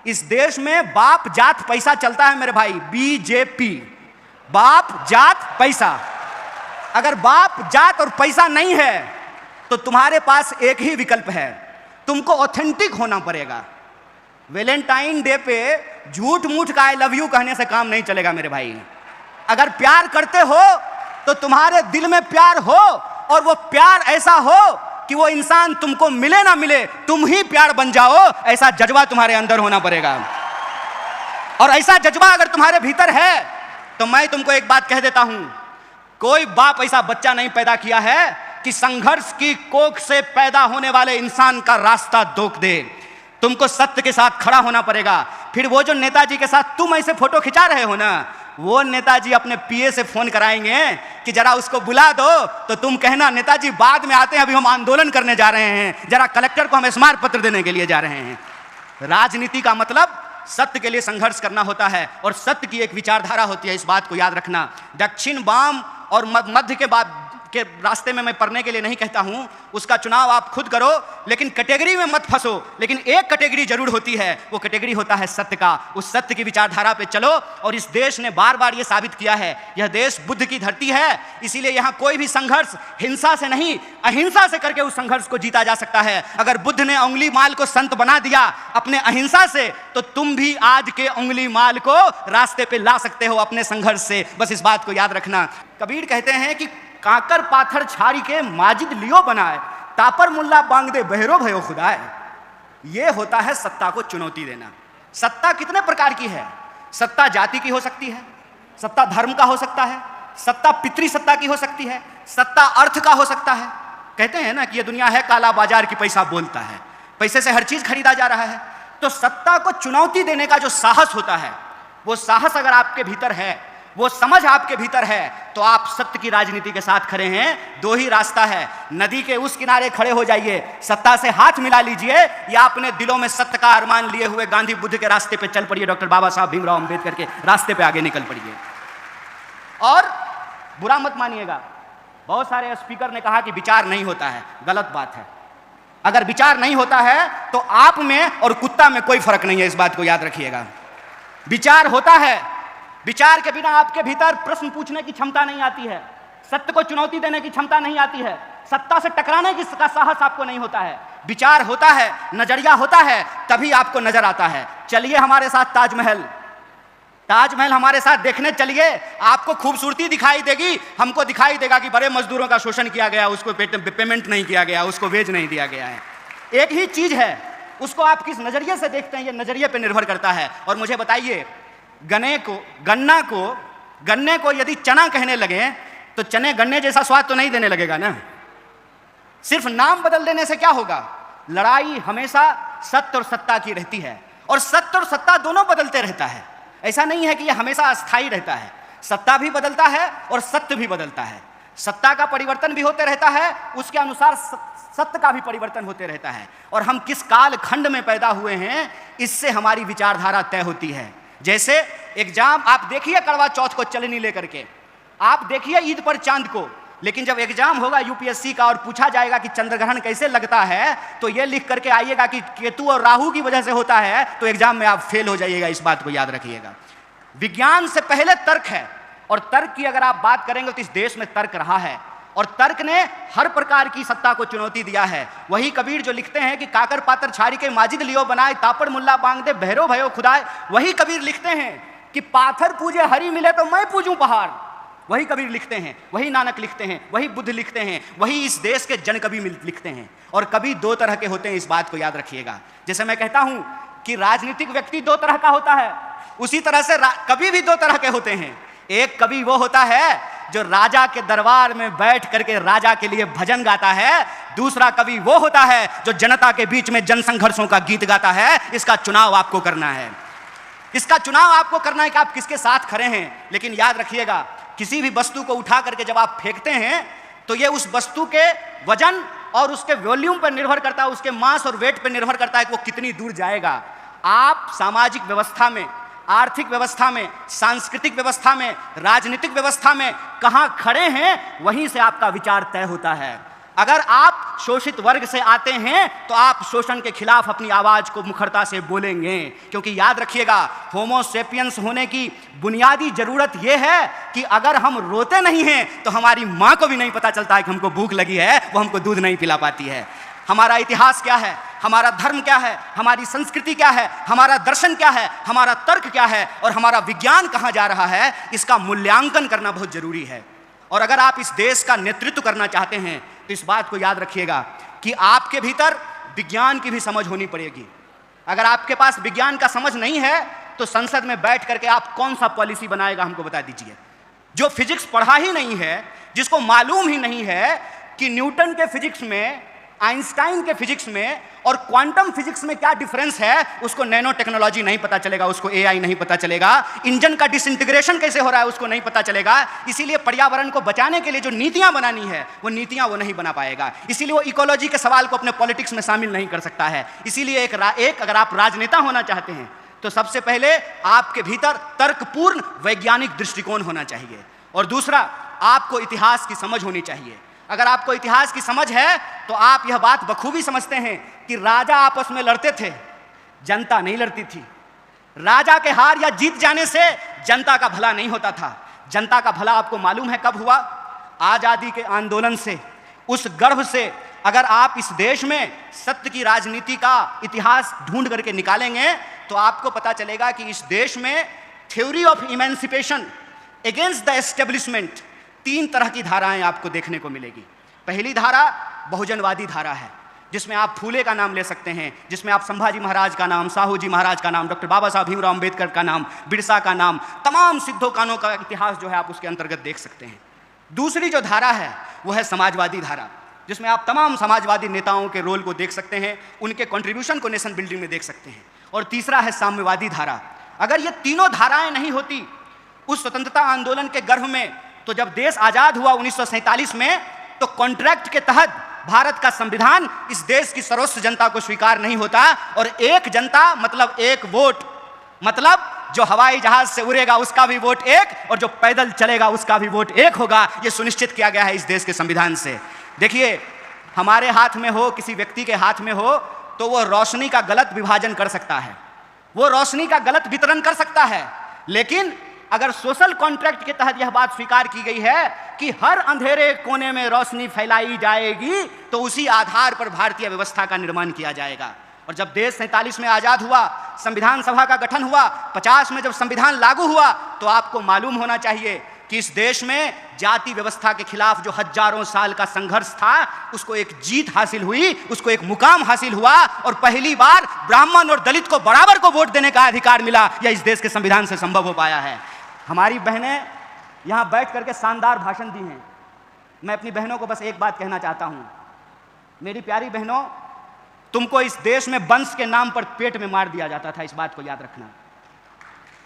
इस देश में बाप जात पैसा चलता है मेरे भाई, बीजेपी, बाप जात पैसा। अगर बाप जात और पैसा नहीं है तो तुम्हारे पास एक ही विकल्प है, तुमको ऑथेंटिक होना पड़ेगा। वैलेंटाइन डे पे झूठ मूठ का आई लव यू कहने से काम नहीं चलेगा मेरे भाई। अगर प्यार करते हो तो तुम्हारे दिल में प्यार हो, और वो प्यार ऐसा हो कि वो इंसान तुमको मिले ना मिले तुम ही प्यार बन जाओ, ऐसा जज्बा तुम्हारे अंदर होना पड़ेगा। और ऐसा जज्बा अगर तुम्हारे भीतर है तो मैं तुमको एक बात कह देता हूं, कोई बाप ऐसा बच्चा नहीं पैदा किया है कि संघर्ष की कोख से पैदा होने वाले इंसान का रास्ता रोक दे। तुमको सत्य के साथ खड़ा होना पड़ेगा। फिर वो जो नेताजी के साथ तुम ऐसे फोटो खिंचा रहे हो ना, वो नेताजी अपने पीए से फोन कराएंगे कि जरा उसको बुला दो, तो तुम कहना नेताजी बाद में आते हैं, अभी हम आंदोलन करने जा रहे हैं, जरा कलेक्टर को हम स्मारक पत्र देने के लिए जा रहे हैं। राजनीति का मतलब सत्य के लिए संघर्ष करना होता है, और सत्य की एक विचारधारा होती है, इस बात को याद रखना। दक्षिण, वाम और मध्य के बाद के रास्ते में मैं पढ़ने के लिए नहीं कहता हूं, उसका चुनाव आप खुद करो, लेकिन कैटेगरी में मत फंसो। लेकिन एक कैटेगरी जरूर होती है, वो कैटेगरी होता है सत्य का। उस सत्य की विचारधारा पे चलो। और इस देश ने बार बार ये साबित किया है, यह देश बुद्ध की धरती है, इसीलिए यहाँ कोई भी संघर्ष हिंसा से नहीं, अहिंसा से करके उस संघर्ष को जीता जा सकता है। अगर बुद्ध ने उंगली माल को संत बना दिया अपने अहिंसा से, तो तुम भी आज के उंगली माल को रास्ते पे ला सकते हो अपने संघर्ष से। बस इस बात को याद रखना। कबीर कहते हैं कि काकर पाथर छाड़ी के माजिद लियो बनाए, तापर मुल्ला बांग दे बहरो भयो खुदाए। ये होता है सत्ता को चुनौती देना। सत्ता कितने प्रकार की है? सत्ता जाति की हो सकती है, सत्ता धर्म का हो सकता है, सत्ता पितृ सत्ता की हो सकती है, सत्ता अर्थ का हो सकता है। कहते हैं ना कि ये दुनिया है काला बाजार की, पैसा बोलता है, पैसे से हर चीज खरीदा जा रहा है। तो सत्ता को चुनौती देने का जो साहस होता है, वो साहस अगर आपके भीतर है, वो समझ आपके भीतर है, तो आप सत्य की राजनीति के साथ खड़े हैं। दो ही रास्ता है, नदी के उस किनारे खड़े हो जाइए, सत्ता से हाथ मिला लीजिए, या अपने दिलों में सत्य का अरमान लिए हुए गांधी बुद्ध के रास्ते पे चल पड़िए, डॉक्टर बाबा साहब भीमराव अंबेडकर के रास्ते पे आगे निकल पड़िए। और बुरा मत मानिएगा, बहुत सारे स्पीकर ने कहा कि विचार नहीं होता है, गलत बात है। अगर विचार नहीं होता है तो आप में और कुत्ता में कोई फर्क नहीं है, इस बात को याद रखिएगा। विचार होता है, विचार के बिना आपके भीतर प्रश्न पूछने की क्षमता नहीं आती है, सत्य को चुनौती देने की क्षमता नहीं आती है, सत्ता से टकराने की साहस आपको नहीं होता है। विचार होता है, नजरिया होता है, तभी आपको नजर आता है। चलिए हमारे साथ ताजमहल, ताजमहल हमारे साथ देखने चलिए, आपको खूबसूरती दिखाई देगी, हमको दिखाई देगा कि बड़े मजदूरों का शोषण किया गया, उसको पेमेंट नहीं किया गया, उसको वेज नहीं दिया गया है। एक ही चीज है, उसको आप किस नजरिए से देखते हैं, ये नजरिए पर निर्भर करता है। और मुझे बताइए, गन्ने को यदि चना कहने लगे तो चने गन्ने जैसा स्वाद तो नहीं देने लगेगा ना। सिर्फ नाम बदल देने से क्या होगा? लड़ाई हमेशा सत्य और सत्ता की रहती है, और सत्य और सत्ता दोनों बदलते रहता है। ऐसा नहीं है कि यह हमेशा अस्थायी रहता है, सत्ता भी बदलता है और सत्य भी बदलता है। सत्ता का परिवर्तन भी होते रहता है, उसके अनुसार सत्य का भी परिवर्तन होते रहता है। और हम किस काल खंड में पैदा हुए हैं, इससे हमारी विचारधारा तय होती है। जैसे एग्जाम आप देखिए करवा चौथ को चलनी लेकर के, आप देखिए ईद पर चांद को, लेकिन जब एग्जाम होगा यूपीएससी का और पूछा जाएगा कि चंद्रग्रहण कैसे लगता है, तो ये लिख करके आइएगा कि केतु और राहु की वजह से होता है, तो एग्जाम में आप फेल हो जाइएगा। इस बात को याद रखिएगा। विज्ञान से पहले तर्क है, और तर्क की अगर आप बात करेंगे तो इस देश में तर्क रहा है, और तर्क ने हर प्रकार की सत्ता को चुनौती दिया है। वही कबीर जो लिखते हैं कि काकर पातर छाड़ी के माजिद लियो बनाए, तापड़ मुल्ला बांग दे बहरो भयो खुदाए। वही कबीर लिखते हैं कि पाथर पूजे हरि मिले तो मैं पूजूं पहाड़। वही कबीर लिखते हैं, वही नानक लिखते हैं, वही बुद्ध लिखते हैं, वही इस देश के जन कवि लिखते हैं। और कवि दो तरह के होते हैं, इस बात को याद रखिएगा। जैसे मैं कहता हूं कि राजनीतिक व्यक्ति दो तरह का होता है, उसी तरह से कवि भी दो तरह के होते हैं। एक कवि वो होता है जो राजा के दरबार में बैठ करके राजा के लिए भजन गाता है, दूसरा कवि वो होता है जो जनता के बीच में जन संघर्षों का गीत गाता है। इसका चुनाव आपको करना है, इसका चुनाव आपको करना है कि आप किसके साथ खड़े हैं। लेकिन याद रखिएगा, किसी भी वस्तु को उठा करके जब आप फेंकते हैं तो ये उस वस्तु के वजन और उसके वॉल्यूम पर निर्भर करता है, उसके मास और वेट पर निर्भर करता है कि वो कितनी दूर जाएगा। आप सामाजिक व्यवस्था में, आर्थिक व्यवस्था में, सांस्कृतिक व्यवस्था में, राजनीतिक व्यवस्था में कहां खड़े हैं, वहीं से आपका विचार तय होता है। अगर आप शोषित वर्ग से आते हैं तो आप शोषण के खिलाफ अपनी आवाज को मुखरता से बोलेंगे, क्योंकि याद रखिएगा, होमो सेपियंस होने की बुनियादी जरूरत यह है कि अगर हम रोते नहीं हैं तो हमारी माँ को भी नहीं पता चलता है कि हमको भूख लगी है, वो हमको दूध नहीं पिला पाती है। हमारा इतिहास क्या है, हमारा धर्म क्या है, हमारी संस्कृति क्या है, हमारा दर्शन क्या है, हमारा तर्क क्या है और हमारा विज्ञान कहाँ जा रहा है, इसका मूल्यांकन करना बहुत जरूरी है। और अगर आप इस देश का नेतृत्व करना चाहते हैं तो इस बात को याद रखिएगा कि आपके भीतर विज्ञान की भी समझ होनी पड़ेगी। अगर आपके पास विज्ञान का समझ नहीं है तो संसद में बैठ करके आप कौन सा पॉलिसी बनाएगा, हमको बता दीजिए। जो फिजिक्स पढ़ा ही नहीं है, जिसको मालूम ही नहीं है कि न्यूटन के फिजिक्स में, आइंस्टाइन के फिजिक्स में और क्वांटम फिजिक्स में क्या डिफरेंस है, उसको नैनो टेक्नोलॉजी नहीं पता चलेगा, उसको एआई नहीं पता चलेगा, इंजन का डिसइंटीग्रेशन कैसे हो रहा है उसको नहीं पता चलेगा। इसीलिए पर्यावरण को बचाने के लिए जो नीतियां बनानी है वो नीतियां वो नहीं बना पाएगा। इसीलिए वो इकोलॉजी के सवाल को अपने पॉलिटिक्स में शामिल नहीं कर सकता है। इसीलिए एक अगर आप राजनेता होना चाहते हैं तो सबसे पहले आपके भीतर तर्कपूर्ण वैज्ञानिक दृष्टिकोण होना चाहिए, और दूसरा आपको इतिहास की समझ होनी चाहिए। अगर आपको इतिहास की समझ है तो आप यह बात बखूबी समझते हैं कि राजा आपस में लड़ते थे, जनता नहीं लड़ती थी। राजा के हार या जीत जाने से जनता का भला नहीं होता था। जनता का भला आपको मालूम है कब हुआ? आजादी के आंदोलन से, उस गर्भ से। अगर आप इस देश में सत्य की राजनीति का इतिहास ढूंढ करके निकालेंगे तो आपको पता चलेगा कि इस देश में theory of emancipation against the establishment 3 तरह की धाराएं आपको देखने को मिलेगी। पहली धारा बहुजनवादी धारा है, जिसमें आप फूले का नाम ले सकते हैं, जिसमें आप संभाजी महाराज का नाम, साहू जी महाराज का नाम, डॉक्टर बाबा साहब भीमराव अंबेडकर का नाम, बिरसा का नाम, तमाम सिद्धो कानों का इतिहास जो है आप उसके अंतर्गत देख सकते हैं। दूसरी जो धारा है वो है समाजवादी धारा, जिसमें आप तमाम समाजवादी नेताओं के रोल को देख सकते हैं, उनके कंट्रीब्यूशन को नेशन बिल्डिंग में देख सकते हैं। और तीसरा है साम्यवादी धारा। अगर ये तीनों धाराएं नहीं होती उस स्वतंत्रता आंदोलन के गर्भ में, तो जब देश आजाद हुआ 1947 में, तो कॉन्ट्रैक्ट के तहत भारत का संविधान इस देश की सर्वस्व जनता को स्वीकार नहीं होता। और एक जनता मतलब एक वोट, मतलब जो हवाई जहाज से उड़ेगा उसका भी वोट एक, और जो पैदल चलेगा उसका भी वोट एक होगा। यह सुनिश्चित किया गया है इस देश के संविधान से। देखिए, हमारे हाथ में हो, किसी व्यक्ति के हाथ में हो, तो वो रोशनी का गलत विभाजन कर सकता है, वो रोशनी का गलत वितरण कर सकता है। लेकिन अगर सोशल कॉन्ट्रैक्ट के तहत यह बात स्वीकार की गई है कि हर अंधेरे कोने में रोशनी फैलाई जाएगी, तो उसी आधार पर भारतीय व्यवस्था का निर्माण किया जाएगा। और जब देश 47 में आजाद हुआ, संविधान सभा का गठन हुआ, 50 में जब संविधान लागू हुआ, तो आपको मालूम होना चाहिए कि इस देश में जाति व्यवस्था के खिलाफ जो हजारों साल का संघर्ष था, उसको एक जीत हासिल हुई, उसको एक मुकाम हासिल हुआ, और पहली बार ब्राह्मण और दलित को बराबर को वोट देने का अधिकार मिला। यह इस देश के संविधान से संभव हो पाया है। हमारी बहनें यहाँ बैठ करके शानदार भाषण दी हैं। मैं अपनी बहनों को बस एक बात कहना चाहता हूँ, मेरी प्यारी बहनों, तुमको इस देश में वंश के नाम पर पेट में मार दिया जाता था, इस बात को याद रखना।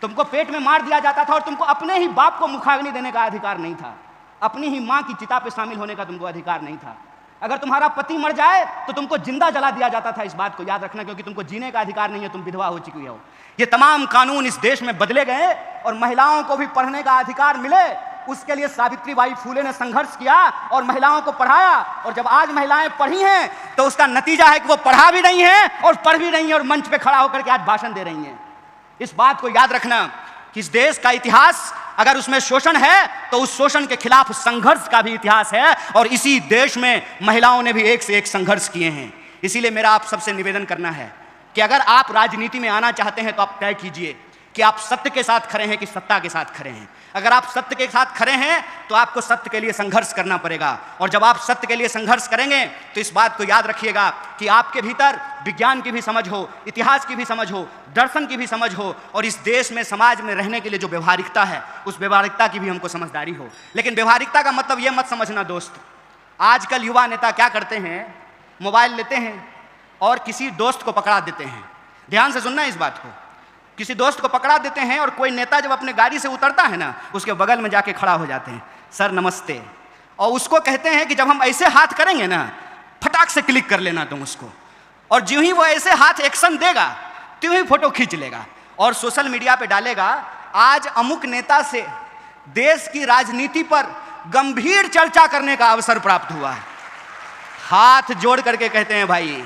तुमको पेट में मार दिया जाता था और तुमको अपने ही बाप को मुखाग्नि देने का अधिकार नहीं था, अपनी ही माँ की चिता पे शामिल होने का तुमको अधिकार नहीं था। अगर तुम्हारा पति मर जाए तो तुमको जिंदा जला दिया जाता था, इस बात को याद रखना, क्योंकि तुमको जीने का अधिकार नहीं है, तुम विधवा हो चुकी हो। ये तमाम कानून इस देश में बदले गए और महिलाओं को भी पढ़ने का अधिकार मिले। उसके लिए सावित्रीबाई फूले ने संघर्ष किया और महिलाओं को पढ़ाया। और जब आज महिलाएं पढ़ी हैं तो उसका नतीजा है कि वो पढ़ा भी नहीं है और पढ़ भी नहीं है और मंच पे खड़ा होकर के आज भाषण दे रही हैं। इस बात को याद रखना कि इस देश का इतिहास, अगर उसमें शोषण है तो उस शोषण के खिलाफ संघर्ष का भी इतिहास है, और इसी देश में महिलाओं ने भी एक से एक संघर्ष किए हैं। इसीलिए मेरा आप सबसे निवेदन करना है कि अगर आप राजनीति में आना चाहते हैं तो आप तय कीजिए कि आप सत्य के साथ खड़े हैं कि सत्ता के साथ खड़े हैं। अगर आप सत्य के साथ खड़े हैं तो आपको सत्य के लिए संघर्ष करना पड़ेगा, और जब आप सत्य के लिए संघर्ष करेंगे तो इस बात को याद रखिएगा कि आपके भीतर विज्ञान की भी समझ हो, इतिहास की भी समझ हो, दर्शन की भी समझ हो, और इस देश में समाज में रहने के लिए जो व्यवहारिकता है उस व्यवहारिकता की भी हमको समझदारी हो। लेकिन व्यवहारिकता का मतलब ये मत समझना दोस्त, आजकल युवा नेता क्या करते हैं, मोबाइल लेते हैं और किसी दोस्त को पकड़ा देते हैं। ध्यान से सुनना इस बात को, किसी दोस्त को पकड़ा देते हैं और कोई नेता जब अपने गाड़ी से उतरता है ना, उसके बगल में जाके खड़ा हो जाते हैं, सर नमस्ते, और उसको कहते हैं कि जब हम ऐसे हाथ करेंगे ना, फटाक से क्लिक कर लेना तुम उसको, और जो ही वो ऐसे हाथ एक्शन देगा त्यों ही फोटो खींच लेगा और सोशल मीडिया पे डालेगा, आज अमुक नेता से देश की राजनीति पर गंभीर चर्चा करने का अवसर प्राप्त हुआ है। हाथ जोड़ करके कहते हैं भाई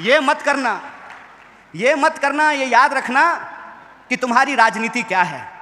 ये मत करना, ये मत करना, ये याद रखना कि तुम्हारी राजनीति क्या है।